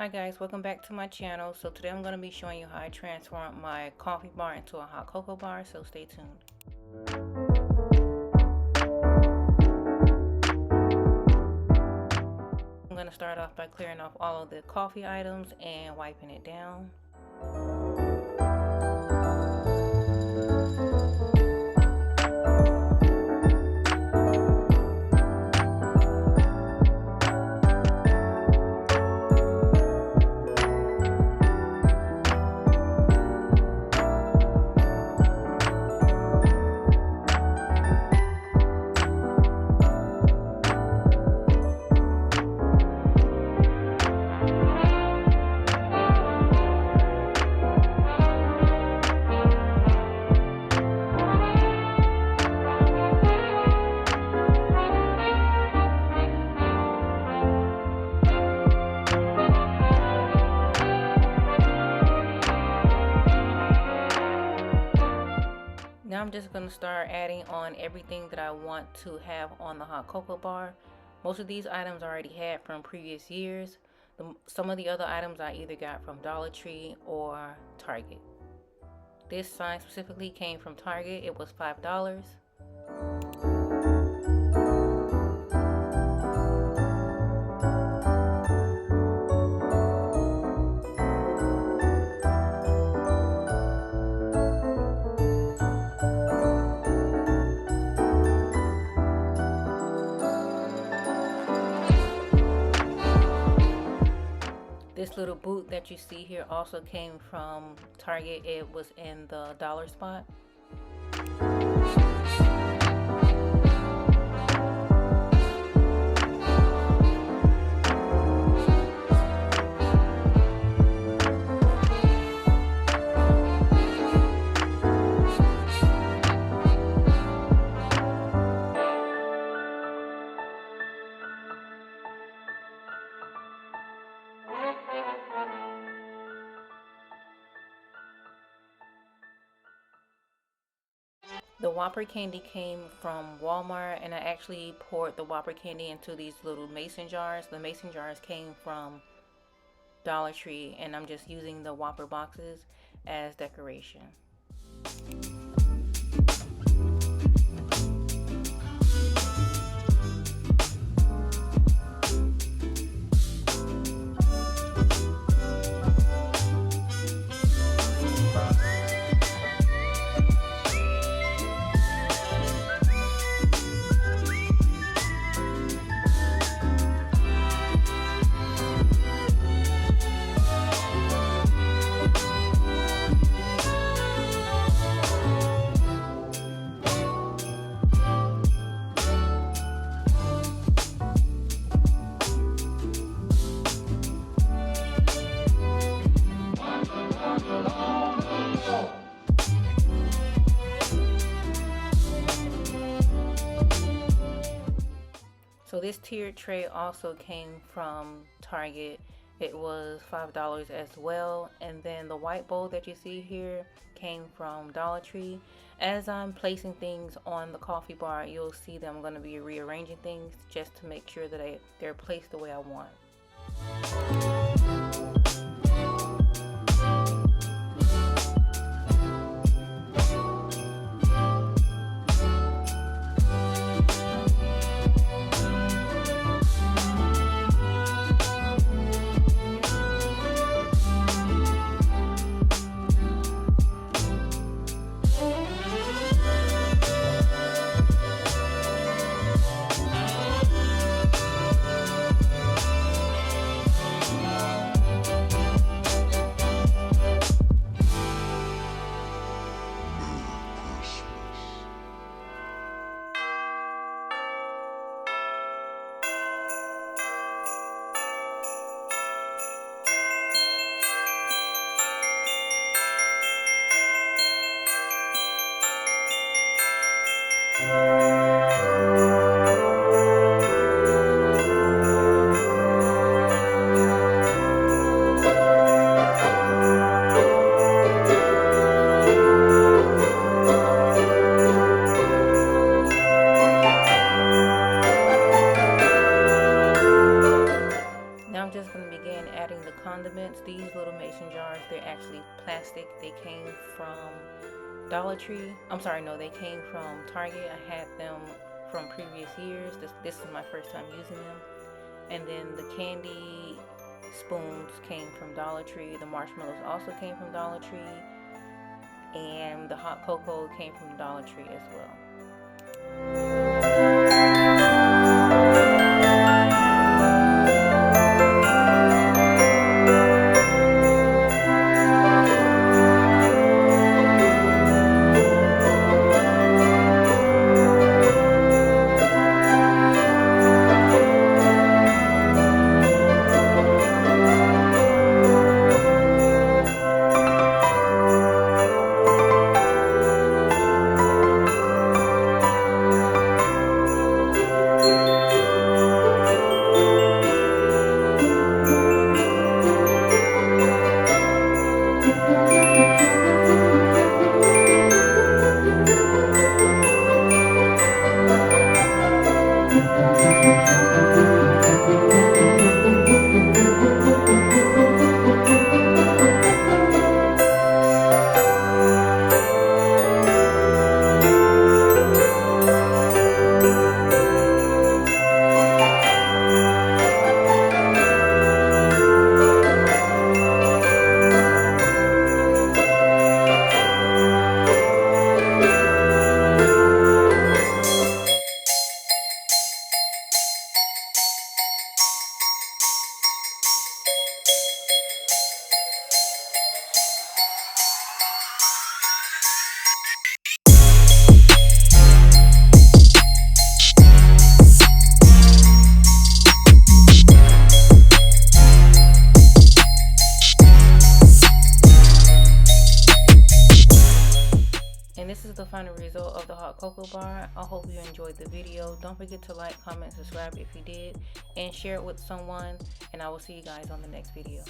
Hi guys, welcome back to my channel. So today I'm going to be showing you how I transform my coffee bar into a hot cocoa bar, so stay tuned. I'm going to start off by clearing off all of the coffee items and wiping it down. Now I'm just going to start adding on everything that I want to have on the hot cocoa bar. Most of these items I already had from previous years. Some of the other items I either got from Dollar Tree or Target. This sign specifically came from Target. It was $5. This little boot that you see here also came from Target. It was in the dollar spot. The Whopper candy came from Walmart, and I actually poured the Whopper candy into these little mason jars. The mason jars came from Dollar Tree, and I'm just using the Whopper boxes as decoration. So this tiered tray also came from Target. It was $5 as well. And then the white bowl that you see here came from Dollar Tree. As I'm placing things on the coffee bar, you'll see that I'm going to be rearranging things just to make sure that they're placed the way I want. condiments. These little mason jars, they're actually plastic. They came from Dollar Tree. I'm sorry, no, they came from Target. I had them from previous years. This is my first time using them. And then the candy spoons came from Dollar Tree. The marshmallows also came from Dollar Tree. And the hot cocoa came from Dollar Tree as well. This is the final result of the hot cocoa bar. I hope you enjoyed the video. Don't forget to like, comment, subscribe if you did, and share it with someone. And I will see you guys on the next video.